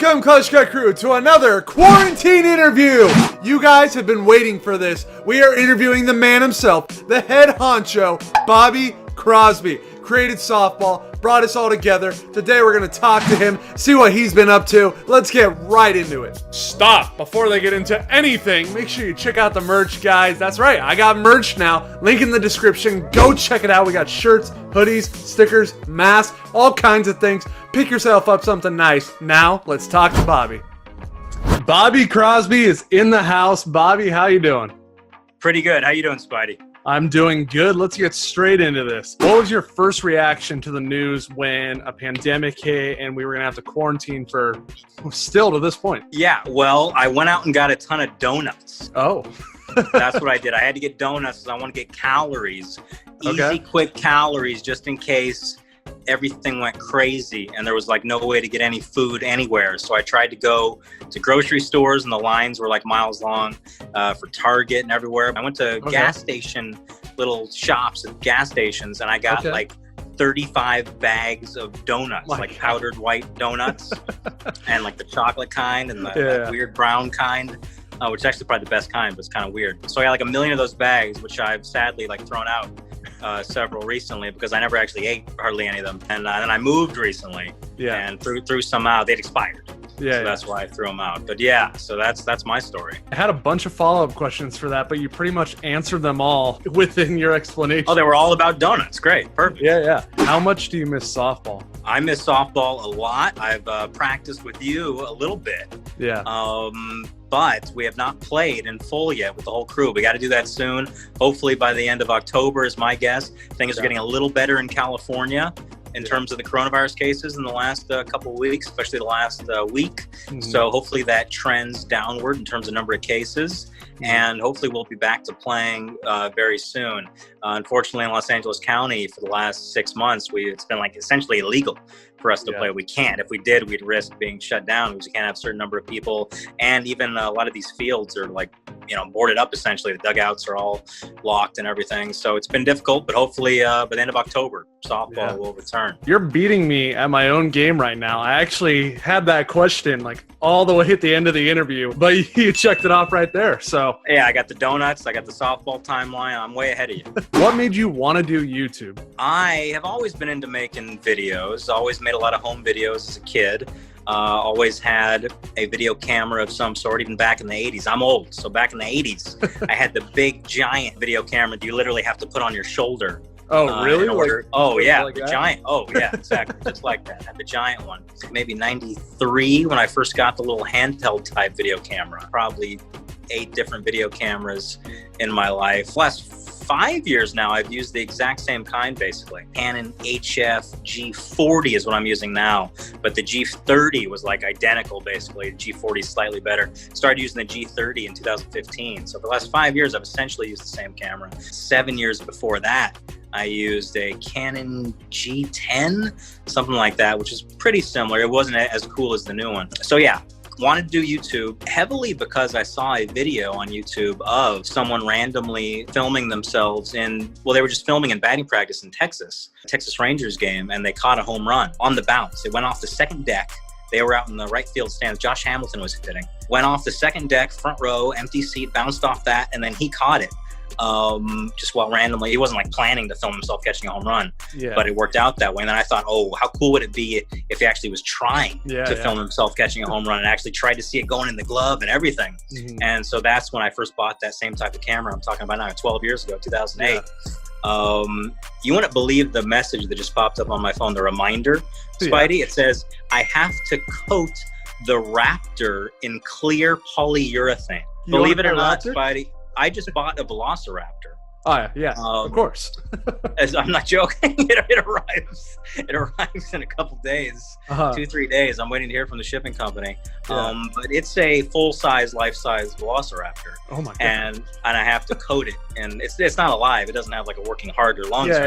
Welcome, Kleschka Crew, to another quarantine interview. You guys have been waiting for this. We are interviewing the man himself, the head honcho, Bobby Crosby. Created softball, brought us all together. Today we're going to talk to him, see what he's been up to. Let's get right into it. Stop. Before they get into anything, make sure you check out the merch, guys. That's right, I got merch now. Link in the description. Go check it out. We got shirts, hoodies, stickers, masks, all kinds of things. Pick yourself up something nice. Now, let's talk to Bobby. Bobby Crosby is in the house. Bobby, how you doing? Pretty good. How you doing, Spidey? I'm doing good. Let's get straight into this. What was your first reaction to the news when a pandemic hit and we were going to have to quarantine for still to this point? Yeah, well, I went out and got a ton of donuts. Oh. That's what I did. I had to get donuts because I want to get calories. Easy, quick calories just in case everything went crazy and there was like no way to get any food anywhere. So I tried to go to grocery stores and the lines were like miles long for Target and everywhere. I went to gas station, little shops at gas stations, and I got like 35 bags of donuts, like powdered white donuts and like the chocolate kind and the weird brown kind, which is actually probably the best kind, but it's kind of weird. So I got like 1 million of those bags, which I've sadly like thrown out several recently because I never actually ate hardly any of them. And then I moved recently and threw some out. They'd expired. That's why I threw them out. But yeah, so that's my story. I had a bunch of follow-up questions for that, but you pretty much answered them all within your explanation. Oh, they were all about donuts. Great. Perfect. Yeah. How much do you miss softball? I miss softball a lot. I've practiced with you a little bit. Yeah. But we have not played in full yet with the whole crew. We got to do that soon. Hopefully by the end of October is my guess. Things are getting a little better in California in terms of the coronavirus cases in the last couple of weeks, especially the last week. So hopefully that trends downward in terms of number of cases. And hopefully we'll be back to playing very soon. Unfortunately, in Los Angeles County for the last 6 months, it's been like essentially illegal for us to play. We can't. If we did, we'd risk being shut down because we can't have a certain number of people. And even a lot of these fields are like, boarded up essentially. The dugouts are all locked and everything. So it's been difficult, but hopefully by the end of October, softball will return. You're beating me at my own game right now. I actually had that question like all the way at the end of the interview, but you checked it off right there. So yeah, I got the donuts. I got the softball timeline. I'm way ahead of you. What made you want to do YouTube? I have always been into making videos. Always made a lot of home videos as a kid. Always had a video camera of some sort, even back in the 80s. I'm old, so back in the 80s, I had the big, giant video camera that you literally have to put on your shoulder. Oh, really? The giant. Oh, yeah, exactly. Just like that. I had the giant one. Maybe 93 when I first got the little handheld type video camera. Probably 8 different video cameras in my life. Last 5 years now, I've used the exact same kind, basically. Canon HF G40 is what I'm using now, but the G30 was like identical, basically. The G40 is slightly better. Started using the G30 in 2015. So for the last 5 years, I've essentially used the same camera. 7 years before that, I used a Canon G10, something like that, which is pretty similar. It wasn't as cool as the new one. So yeah. Wanted to do YouTube heavily because I saw a video on YouTube of someone randomly filming themselves they were just filming in batting practice in Texas Rangers game, and they caught a home run on the bounce. It went off the second deck. They were out in the right field stands. Josh Hamilton was hitting. Went off the second deck, front row, empty seat, bounced off that, and then he caught it. Just randomly. He wasn't like planning to film himself catching a home run, but it worked out that way. And then I thought, oh, how cool would it be if he actually was trying to film himself catching a home run and actually tried to see it going in the glove and everything. And so that's when I first bought that same type of camera I'm talking about now, 12 years ago, 2008. You wouldn't believe the message that just popped up on my phone, the reminder, Spidey. It says, I have to coat the Raptor in clear polyurethane. Believe it or not, Spidey, I just bought a Velociraptor. Oh, yeah, of course. I'm not joking. It arrives in a couple days, 2-3 days. I'm waiting to hear from the shipping company. But it's a full-size, life-size Velociraptor. Oh my god! And I have to coat it, and it's not alive. It doesn't have like a working heart or lungs.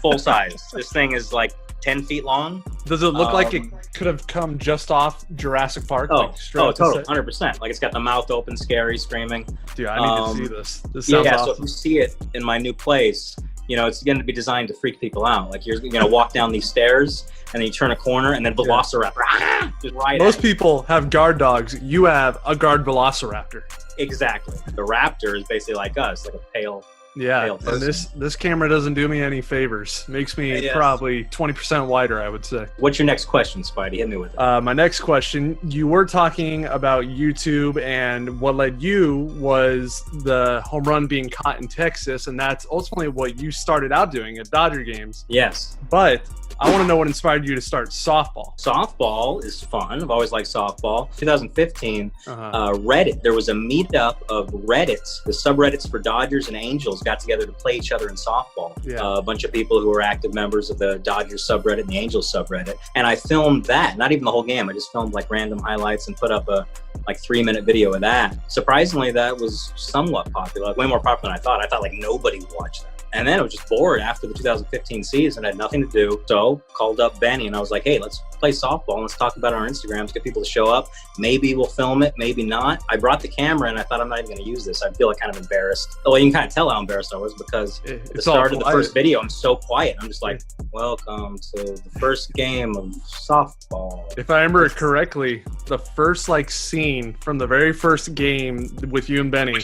Full size. This thing is like 10 feet long. Does it look like it could have come just off Jurassic Park? Totally, 100%. Like it's got the mouth open, scary, screaming. Dude, I need to see this. This sounds awesome. So if you see it in my new place, it's going to be designed to freak people out. Like you're going to walk down these stairs and then you turn a corner, and then Velociraptor just right Most at you. people have guard dogs. You have a guard Velociraptor. Exactly. The Raptor is basically like us, like a pale. Yeah, pale and person. this camera doesn't do me any favors. Makes me probably 20% wider, I would say. What's your next question, Spidey? Hit me with it. My next question, you were talking about YouTube, and what led you was the home run being caught in Texas, and that's ultimately what you started out doing at Dodger games. Yes. But I want to know what inspired you to start softball. Softball is fun. I've always liked softball. 2015, Reddit. There was a meetup of Reddits, the subreddits for Dodgers and Angels got together to play each other in softball. Yeah. A bunch of people who were active members of the Dodgers subreddit and the Angels subreddit. And I filmed that, not even the whole game. I just filmed like random highlights and put up a like 3-minute video of that. Surprisingly, that was somewhat popular, way more popular than I thought. I thought like nobody would watch that. And then I was just bored after the 2015 season. I had nothing to do. So called up Benny and I was like, hey, let's play softball. And let's talk about it on our Instagrams, get people to show up. Maybe we'll film it, maybe not. I brought the camera and I thought I'm not even going to use this. I feel like kind of embarrassed. Well, you can kind of tell how embarrassed I was because at the start of the first video, I'm so quiet. I'm just like, welcome to the first game of softball. If I remember it correctly, the first like scene from the very first game with you and Benny,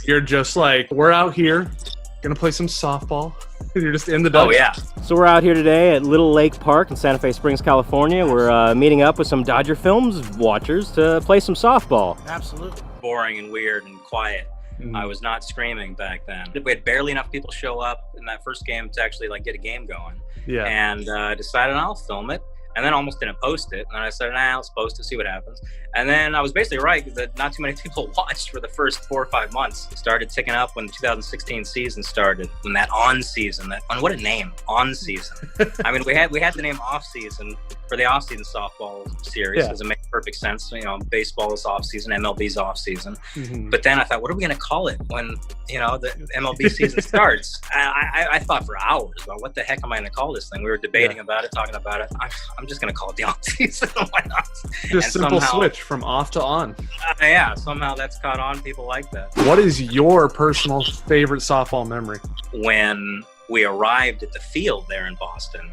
you're just like, we're out here. Gonna play some softball. You're just in the dugout. Oh, yeah. So we're out here today at Little Lake Park in Santa Fe Springs, California. We're meeting up with some Dodgerfilms watchers to play some softball. Absolutely. Boring and weird and quiet. I was not screaming back then. We had barely enough people show up in that first game to actually like get a game going. Yeah. And decided I'll film it. And then almost didn't post it. And I said, nah, let's post it, see what happens. And then I was basically right that not too many people watched for the first 4 or 5 months. It started ticking up when the 2016 season started. When that on season, what a name, on season. I mean, we had the name off season for the off season softball series because it makes perfect sense. You know, baseball is off season, MLB's off season. But then I thought, what are we going to call it when, you know, the MLB season starts? I thought for hours, well, what the heck am I going to call this thing? We were debating about it, talking about it. I'm just going to call it the off season. Why not? Just simple switch from off to on. Yeah, somehow that's caught on. People like that. What is your personal favorite softball memory? When we arrived at the field there in Boston,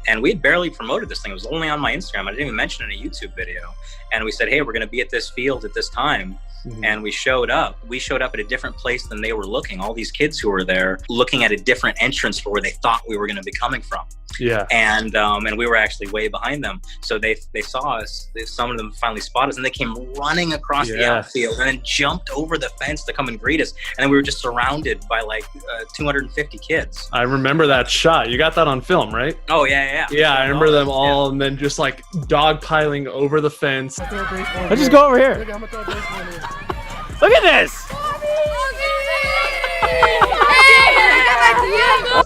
and we had barely promoted this thing. It was only on my Instagram. I didn't even mention it in a YouTube video. And we said, hey, we're going to be at this field at this time. And we showed up. We showed up at a different place than they were looking. All these kids who were there looking at a different entrance for where they thought we were going to be coming from. Yeah. And we were actually way behind them. So they saw us. Some of them finally spotted us, and they came running across the outfield and then jumped over the fence to come and greet us. And then we were just surrounded by like 250 kids. I remember that shot. You got that on film, right? Oh, yeah. Yeah, I remember them all, and then just like dogpiling over the fence. Let's just go over here. Look at this!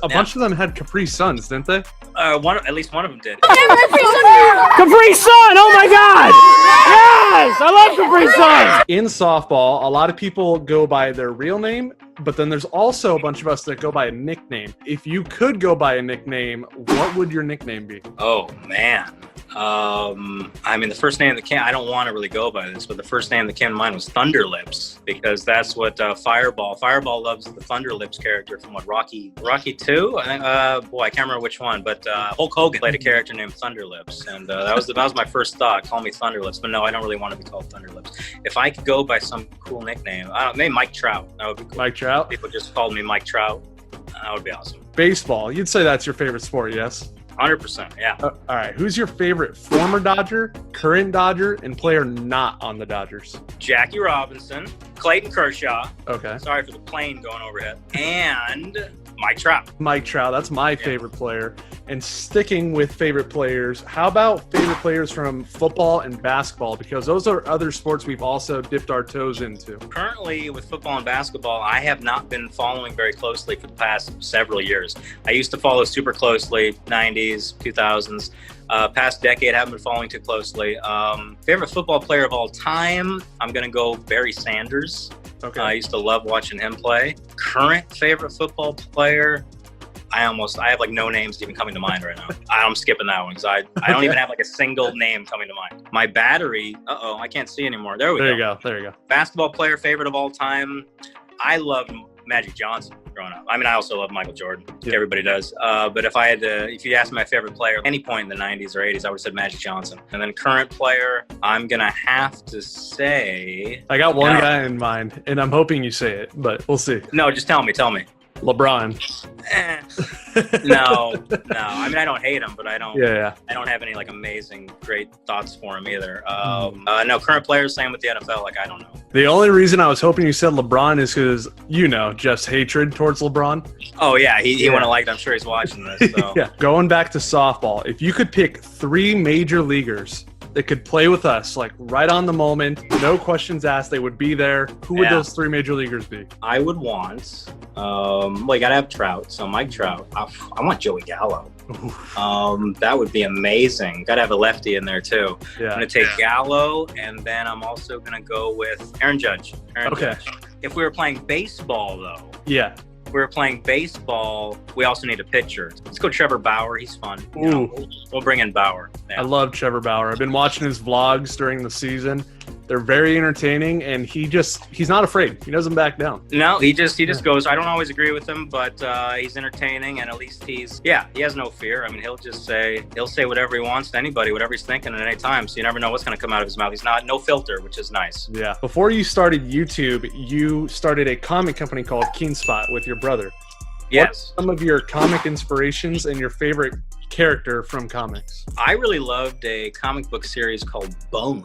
A bunch of them had Capri Suns, didn't they? At least one of them did. Capri Sun! Oh my God! Yes! I love Capri Sun! In softball, a lot of people go by their real name, but then there's also a bunch of us that go by a nickname. If you could go by a nickname, what would your nickname be? Oh, man. I mean, the first name that came, I don't want to really go by this, but the first name that came to mind was Thunder Lips, because that's what Fireball loves the Thunder Lips character from what, Rocky 2? I can't remember which one, but Hulk Hogan played a character named Thunder Lips, and that was my first thought, call me Thunder Lips, but no, I don't really want to be called Thunder Lips. If I could go by some cool nickname, I don't know, maybe Mike Trout. That would be cool. Mike Trout? People just called me Mike Trout. That would be awesome. Baseball. You'd say that's your favorite sport, yes? 100%, yeah. All right. Who's your favorite former Dodger, current Dodger, and player not on the Dodgers? Jackie Robinson, Clayton Kershaw. Okay. Sorry for the plane going overhead. And Mike Trout. Mike Trout. That's my favorite player. And sticking with favorite players, how about favorite players from football and basketball? Because those are other sports we've also dipped our toes into. Currently, with football and basketball, I have not been following very closely for the past several years. I used to follow super closely, 90s, 2000s. Past decade, I haven't been following too closely. Favorite football player of all time, I'm going to go Barry Sanders. Okay. I used to love watching him play. Current favorite football player, I have like no names even coming to mind right now. I'm skipping that one because I don't even have like a single name coming to mind. My battery, I can't see anymore. There you go. There you go. Basketball player favorite of all time, I love Magic Johnson growing up. I mean, I also love Michael Jordan. Everybody does. But if you asked me my favorite player at any point in the 90s or 80s, I would have said Magic Johnson. And then current player, I'm going to have to say... I got one guy in mind, and I'm hoping you say it, but we'll see. No, just tell me. LeBron. No. I mean, I don't hate him, but I don't. Yeah. I don't have any like amazing, great thoughts for him either. No, current players, same with the NFL. Like, I don't know. The only reason I was hoping you said LeBron is because Jeff's hatred towards LeBron. Oh yeah, he wouldn't have liked it. I'm sure he's watching this. So. Yeah. Going back to softball, if you could pick 3 major leaguers that could play with us, like right on the moment, no questions asked, they would be there. Who would those 3 major leaguers be? I would want, you gotta have Trout, so Mike Trout. I want Joey Gallo. That would be amazing. Gotta have a lefty in there too. Yeah. I'm gonna take Gallo, and then I'm also gonna go with Aaron Judge. Judge. If we were playing baseball though. Yeah. If we were playing baseball, we also need a pitcher. Let's go Trevor Bauer. He's fun. We'll bring in Bauer. Yeah. I love Trevor Bauer. I've been watching his vlogs during the season. They're very entertaining, and he's not afraid. He doesn't back down. No, he just goes. I don't always agree with him, but he's entertaining, and at least he has no fear. I mean, he'll say whatever he wants to anybody, whatever he's thinking at any time. So you never know what's going to come out of his mouth. He's no filter, which is nice. Yeah. Before you started YouTube, you started a comic company called Keen Spot with your brother. Yes. What's some of your comic inspirations and your favorite character from comics? I really loved a comic book series called Bone.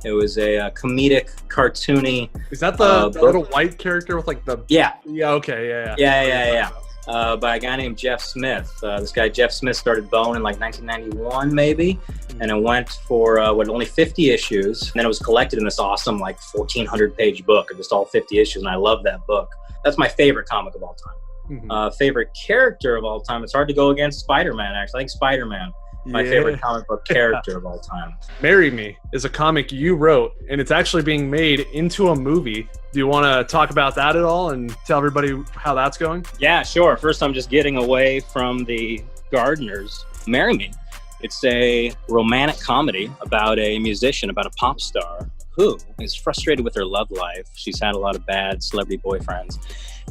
It was a comedic, cartoony. Is that the little white character with like the? Yeah. Yeah. Okay. Yeah. By a guy named Jeff Smith. This guy Jeff Smith started Bone in like 1991 maybe, and it went for only 50 issues. And then it was collected in this awesome like 1,400 page book of just all 50 issues, and I love that book. That's my favorite comic of all time. Favorite character of all time. It's hard to go against Spider-Man. Actually, I think Spider-Man. My favorite comic book character of all time. Marry Me is a comic you wrote, and it's actually being made into a movie. Do you want to talk about that at all and tell everybody how that's going? Yeah, sure. First, I'm just getting away from the gardeners. Marry Me. It's a romantic comedy about a musician, about a pop star who is frustrated with her love life. She's had a lot of bad celebrity boyfriends,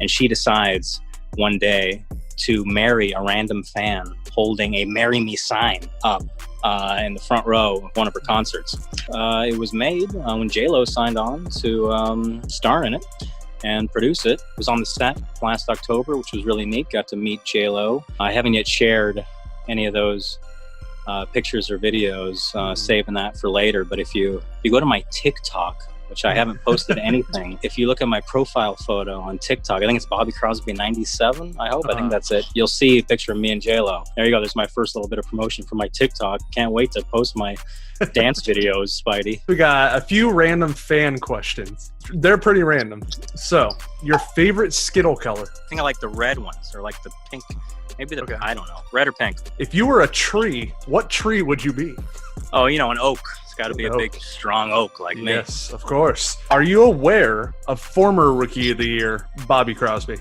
and she decides one day to marry a random fan holding a "Marry Me" sign up in the front row of one of her concerts. It was made when J-Lo signed on to star in it and produce it. It was on the set last October, which was really neat. Got to meet J-Lo. I haven't yet shared any of those pictures or videos, saving that for later. But if you go to my TikTok, which I haven't posted anything. If you look at my profile photo on TikTok, I think it's Bobby Crosby 97, I hope. I think that's it. You'll see a picture of me and J-Lo. There you go. There's my first little bit of promotion for my TikTok. Can't wait to post my dance videos, Spidey. We got a few random fan questions. They're pretty random. So, your favorite Skittle color? I think I like the red ones, or like the pink. Maybe I don't know. Red or pink. If you were a tree, what tree would you be? Oh, an oak. It's got to be a big, strong oak like me. Yes, of course. Are you aware of former Rookie of the Year, Bobby Crosby?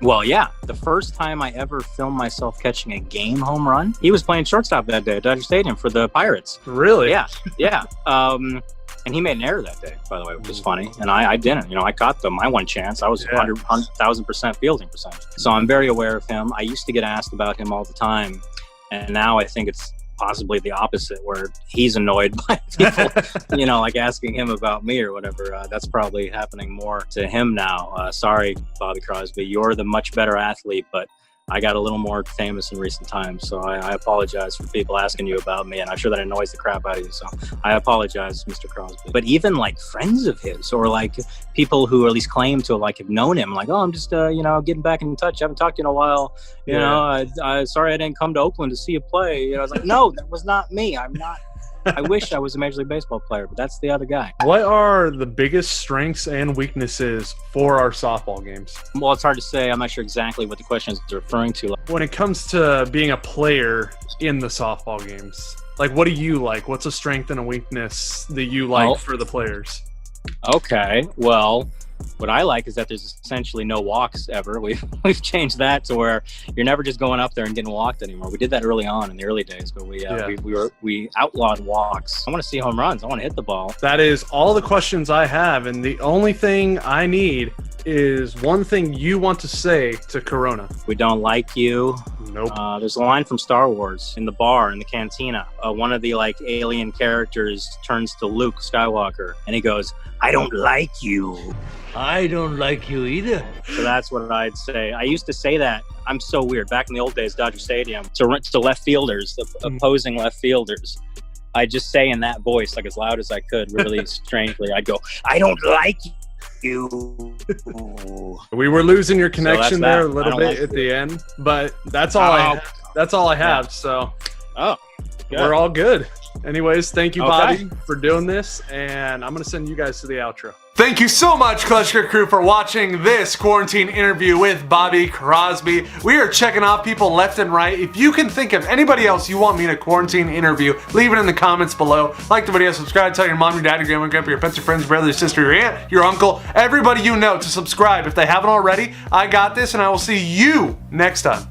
Well, yeah. The first time I ever filmed myself catching a game home run, he was playing shortstop that day at Dodger Stadium for the Pirates. Really? Yeah. And he made an error that day, by the way, which was funny. And I didn't. I caught my one chance. I was 100,000% fielding percentage. So I'm very aware of him. I used to get asked about him all the time. And now I think it's possibly the opposite, where he's annoyed by people, like asking him about me or whatever. That's probably happening more to him now. Sorry, Bobby Crosby, you're the much better athlete, but I got a little more famous in recent times, so I apologize for people asking you about me, and I'm sure that annoys the crap out of you, so I apologize, Mr. Crosby. But even like friends of his, or like people who at least claim to have known him, like, oh, I'm just getting back in touch, I haven't talked to you in a while, I sorry I didn't come to Oakland to see you play. I was like, no, that was not me. I'm not. I wish I was a Major League Baseball player, but that's the other guy. What are the biggest strengths and weaknesses for our softball games? Well, it's hard to say. I'm not sure exactly what the question is referring to. When it comes to being a player in the softball games, like, what do you like? What's a strength and a weakness that you like for the players? Okay, well, what I like is that there's essentially no walks ever. We've changed that to where you're never just going up there and getting walked anymore. We did that early on in the early days, but we outlawed walks. I want to see home runs. I want to hit the ball. That is all the questions I have, and the only thing I need is one thing you want to say to Corona. We don't like you. Nope. There's a line from Star Wars in the bar, in the cantina. One of the like alien characters turns to Luke Skywalker and he goes, I don't like you. I don't like you either. So that's what I'd say. I used to say that. I'm so weird. Back in the old days, Dodger Stadium, to left fielders, the opposing left fielders, I'd just say in that voice, like as loud as I could, really strangely, I'd go, I don't like you. We were losing your connection So there a that. little bit at the end, but that's all I have. So Good. we're all good. Anyways, thank you, Okay. Bobby, for doing this, and I'm gonna send you guys to the outro. Thank you so much, Kleschka Crew, for watching this quarantine interview with Bobby Crosby. We are checking off people left and right. If you can think of anybody else you want me to quarantine interview, leave it in the comments below. Like the video, subscribe, tell your mom, your dad, your grandma, grandpa, your pets, your friends, your brother, your sister, your aunt, your uncle, everybody you know to subscribe if they haven't already. I got this, and I will see you next time.